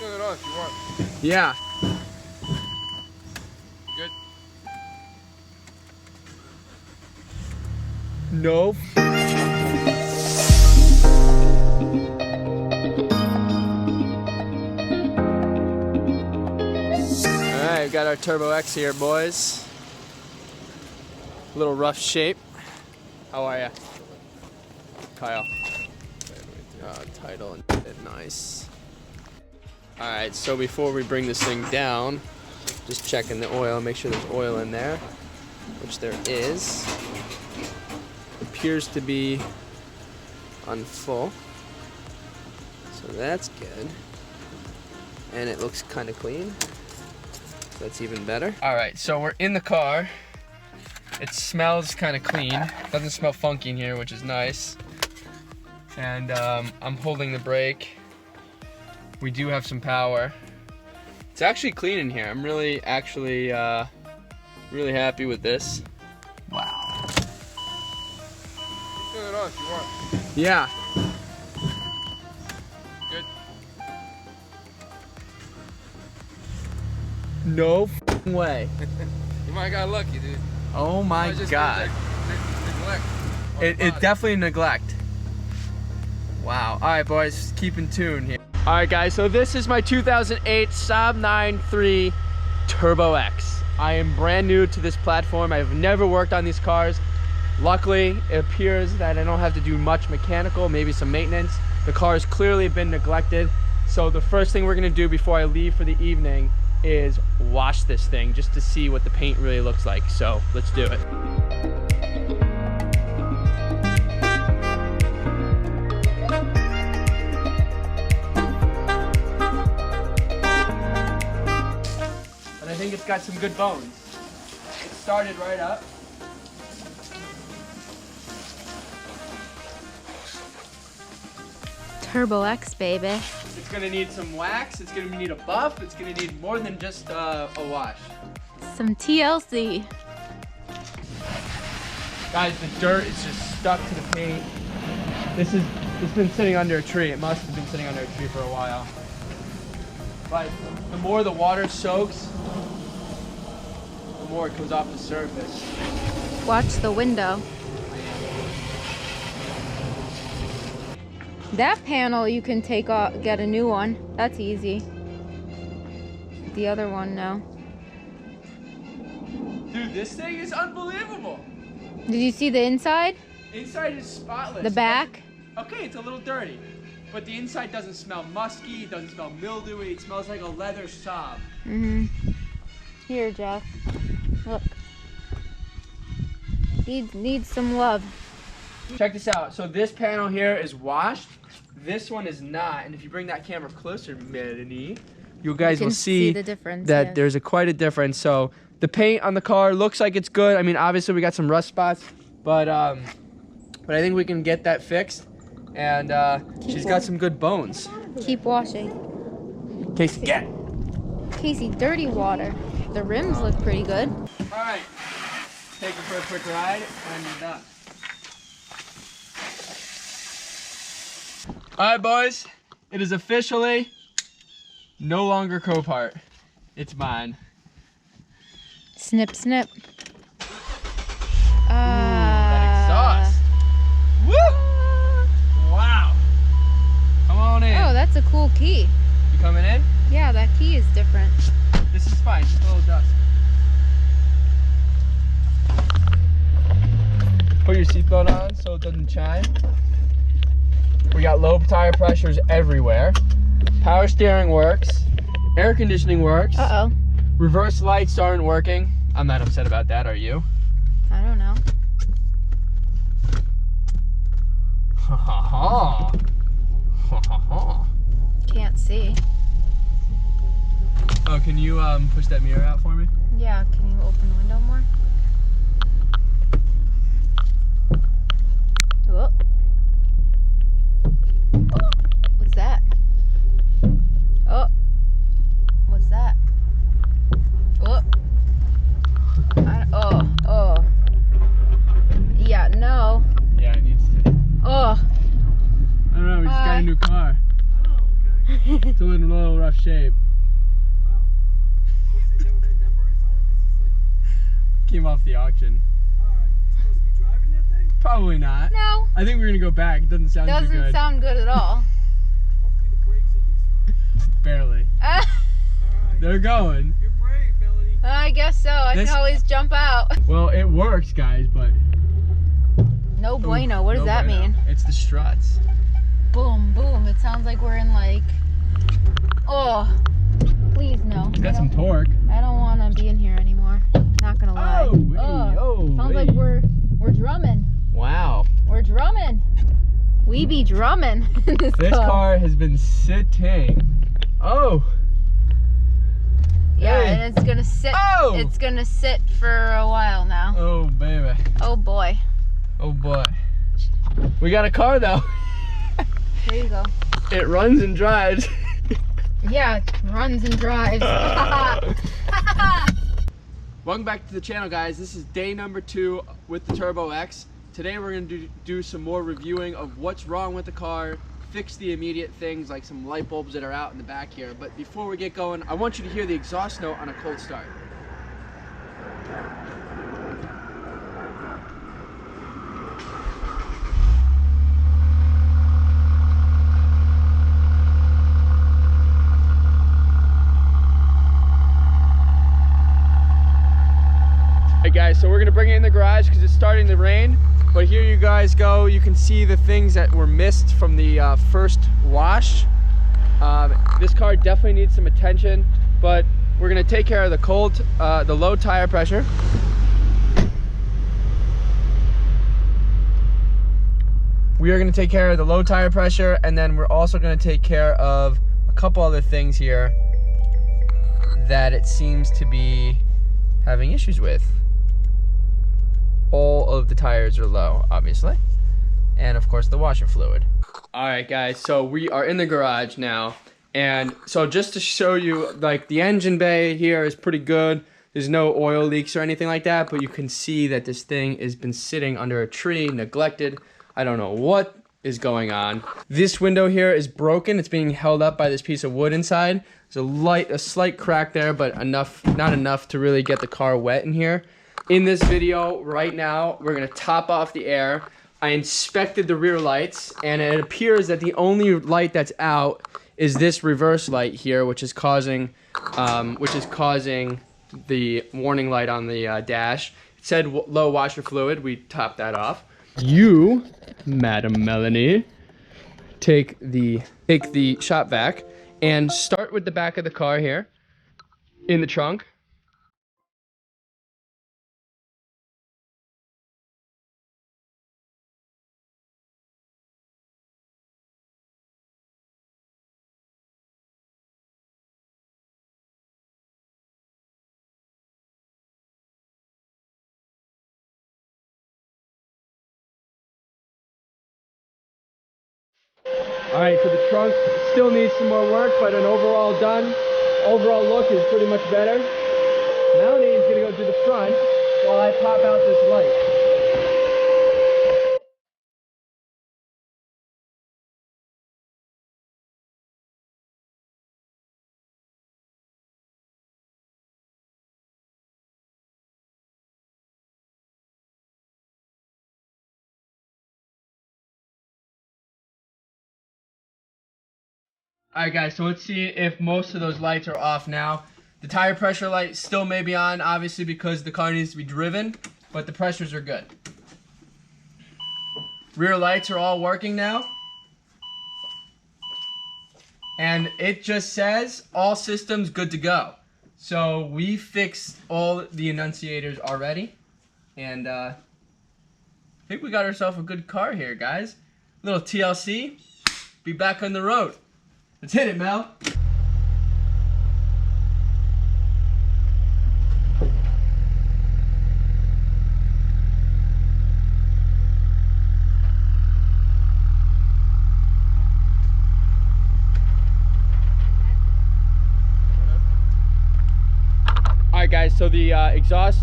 Turn it on if you want. Yeah. Good. No. Alright, got our TurboX here, boys. A little rough shape. How are ya, Kyle? Title and nice. Alright, so before we bring this thing down, just checking the oil, make sure there's oil in there, which there is. Appears to be on full, so that's good. And it looks kind of clean, so that's even better. Alright, so we're in the car. It smells kind of clean. Doesn't smell funky in here, which is nice. And I'm holding the brake. We do have some power. It's actually clean in here. I'm really happy with this. Wow. Turn it on if you want. Yeah. Good. No f***ing way. You might have got lucky, dude. Oh my God. Neglect. It definitely neglect. Wow. All right, boys, keep in tune here. All right, guys, so this is my 2008 Saab 9.3 TurboX. I am brand new to this platform. I've never worked on these cars. Luckily, it appears that I don't have to do much mechanical, maybe some maintenance. The car has clearly been neglected. So the first thing we're gonna do before I leave for the evening is wash this thing just to see what the paint really looks like. So let's do it. But I think it's got some good bones. It started right up. TurboX, baby. It's gonna need some wax, it's gonna need a buff, it's gonna need more than just a wash. Some TLC. Guys, the dirt is just stuck to the paint. It's been sitting under a tree. It must have been sitting under a tree for a while. But the more the water soaks, the more it comes off the surface. Watch the window. That panel you can take off, get a new one. That's easy. The other one, no. Dude, this thing is unbelievable. Did you see the inside? Inside is spotless. The back? Okay, it's a little dirty. But the inside doesn't smell musky, it doesn't smell mildewy, it smells like a leather Saab. Mm-hmm. Here, Jeff. Look. Needs some love. Check this out. So this panel here is washed. This one is not. And if you bring that camera closer, Melanie, you guys will see the difference, that yeah. there's quite a difference. So the paint on the car looks like it's good. I mean, obviously we got some rust spots, but I think we can get that fixed. And she's got some good bones. Keep washing. Casey, get. Casey, dirty water. The rims look pretty good. All right, take it for a quick ride, and you're done. All right, boys, it is officially no longer Copart. It's mine. Snip, snip. That exhaust. Woo! Wow. Come on in. Oh, that's a cool key. You coming in? Yeah, that key is different. This is fine, just a little dust. Put your seatbelt on so it doesn't chime. We got low tire pressures everywhere. Power steering works. Air conditioning works. Uh-oh. Reverse lights aren't working. I'm not upset about that, are you? I don't know. Ha ha ha. Ha ha ha. Can't see. Oh, can you push that mirror out for me? Yeah, can you open the window more? Oh. Oh. What's that? Oh. What's that? Oh. Oh. Yeah, no. Yeah, it needs to. Oh. I don't know, we just got a new car. Oh, okay. It's in a little rough shape. Wow. Is that what that number is on? Is this like... Came off the auction. Alright, you supposed to be driving that thing? Probably not. No. I think we're gonna go back. It doesn't sound too good. Doesn't sound good at all. Hopefully the brakes at least work. Barely. Alright. They're going. You're brave, Melanie. I guess so. I can always jump out. Well, it works, guys, but... No bueno. What does no that bueno. mean? It's the struts. Boom, boom. It sounds like we're in like... Oh, please no. It's got some torque. I don't want to be in here anymore. Not gonna lie. Sounds like we're drumming. Wow. We're drumming. We be drumming in this car has been sitting. Oh. Yeah, Hey. and it's gonna sit. Oh. It's gonna sit for a while now. Oh, baby. Oh boy. Oh, boy. We got a car, though. There you go. It runs and drives. Yeah, it runs and drives. Welcome back to the channel, guys. This is day number 2 with the TurboX. Today we're going to do some more reviewing of what's wrong with the car, fix the immediate things like some light bulbs that are out in the back here. But before we get going, I want you to hear the exhaust note on a cold start. Hey guys, so we're gonna bring it in the garage because it's starting to rain. But here you guys go. You can see the things that were missed from the first wash. This car definitely needs some attention, but we're gonna take care of the low tire pressure. We are gonna take care of the low tire pressure, and then we're also gonna take care of a couple other things here that it seems to be having issues with. All of the tires are low, obviously, and of course the washer fluid. All right, guys, so we are in the garage now, and so just to show you, like, the engine bay here is pretty good. There's no oil leaks or anything like that, but you can see that this thing has been sitting under a tree, neglected. I don't know what is going on. This window here is broken. It's being held up by this piece of wood inside. There's a slight crack there, but not enough to really get the car wet in here. In this video right now, we're gonna top off the air. I inspected the rear lights, and it appears that the only light that's out is this reverse light here, which is causing the warning light on the dash. It said low washer fluid. We topped that off. You, Madam Melanie, take the shop vac and start with the back of the car here in the trunk. Alright, so the trunk still needs some more work, but an overall look is pretty much better. Melanie is going to go do the front while I pop out this light. Alright guys, so let's see if most of those lights are off now. The tire pressure light still may be on, obviously, because the car needs to be driven, but the pressures are good. Rear lights are all working now. And it just says all systems good to go. So we fixed all the annunciators already. And I think we got ourselves a good car here, guys. Little TLC. Be back on the road. Let's hit it, Mel. Alright guys, so the exhaust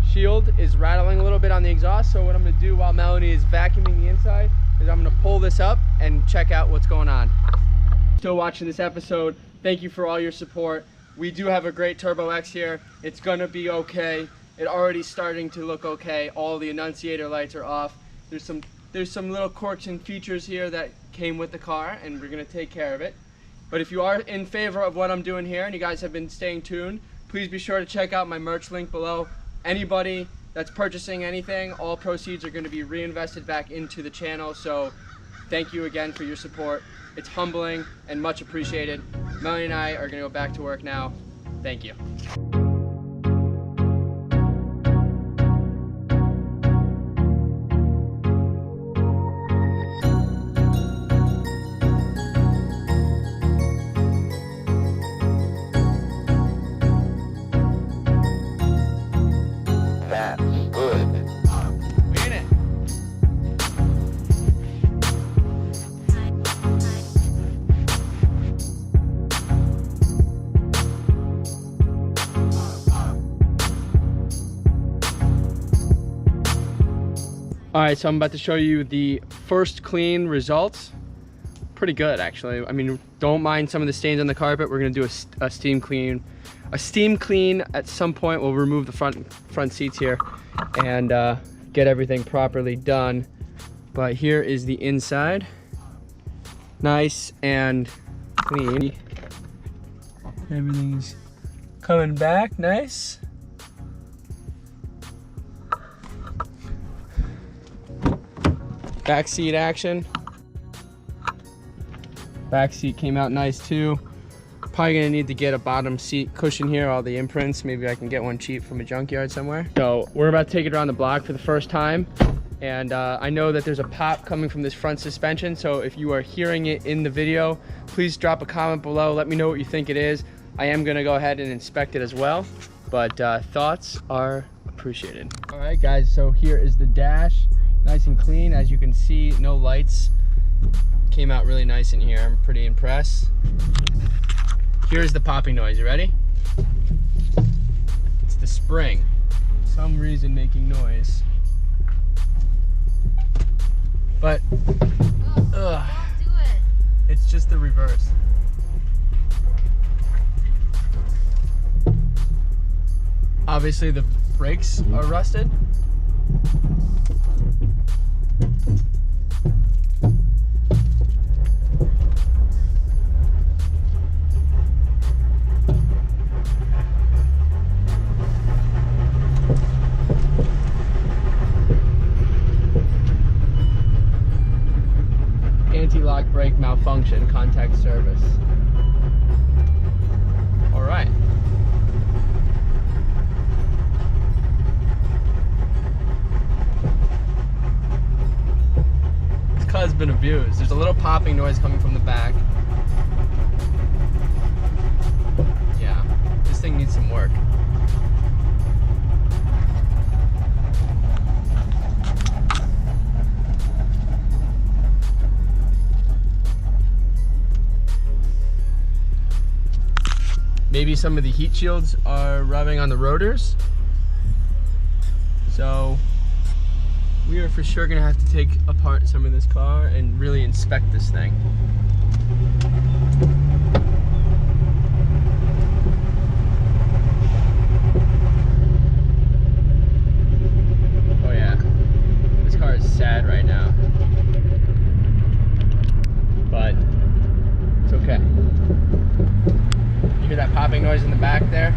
shield is rattling a little bit on the exhaust, so what I'm going to do while Melanie is vacuuming the inside is I'm going to pull this up and check out what's going on. still watching this episode, thank you for all your support. We do have a great TurboX here. It's gonna be okay. It already starting to look okay. All the annunciator lights are off. There's some little quirks and features here that came with the car, and we're gonna take care of it. But if you are in favor of what I'm doing here and you guys have been staying tuned, please be sure to check out my merch link below. Anybody that's purchasing anything, all proceeds are going to be reinvested back into the channel. So thank you again for your support. It's humbling and much appreciated. Melanie and I are going to go back to work now. Thank you. Alright, so I'm about to show you the first clean results. Pretty good, actually. I mean, don't mind some of the stains on the carpet. We're gonna do a steam clean. A steam clean at some point. We'll remove the front seats here and get everything properly done. But here is the inside. Nice and clean. Everything's coming back nice. Back seat action. Back seat came out nice too. Probably gonna need to get a bottom seat cushion here, all the imprints. Maybe I can get one cheap from a junkyard somewhere. So we're about to take it around the block for the first time. And I know that there's a pop coming from this front suspension. So if you are hearing it in the video, please drop a comment below. Let me know what you think it is. I am gonna go ahead and inspect it as well. But thoughts are appreciated. All right guys, so here is the dash. Nice and clean, as you can see, no lights. Came out really nice in here. I'm pretty impressed. Here's the popping noise. You ready? It's the spring. For some reason making noise. But Don't do it. It's just the reverse. Obviously the brakes are rusted. Anti-lock brake malfunction, contact service. All right. This car's been abused. There's a little popping noise coming from the back. Yeah, this thing needs some work. Maybe some of the heat shields are rubbing on the rotors. So we are for sure gonna have to take apart some of this car and really inspect this thing. Oh yeah, this car is sad right now, but it's okay. You hear that popping noise in the back there?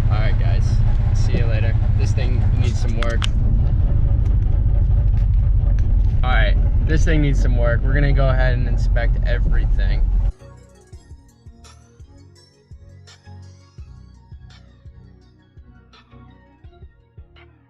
Alright guys, see you later. This thing needs some work. Alright, this thing needs some work. We're gonna go ahead and inspect everything.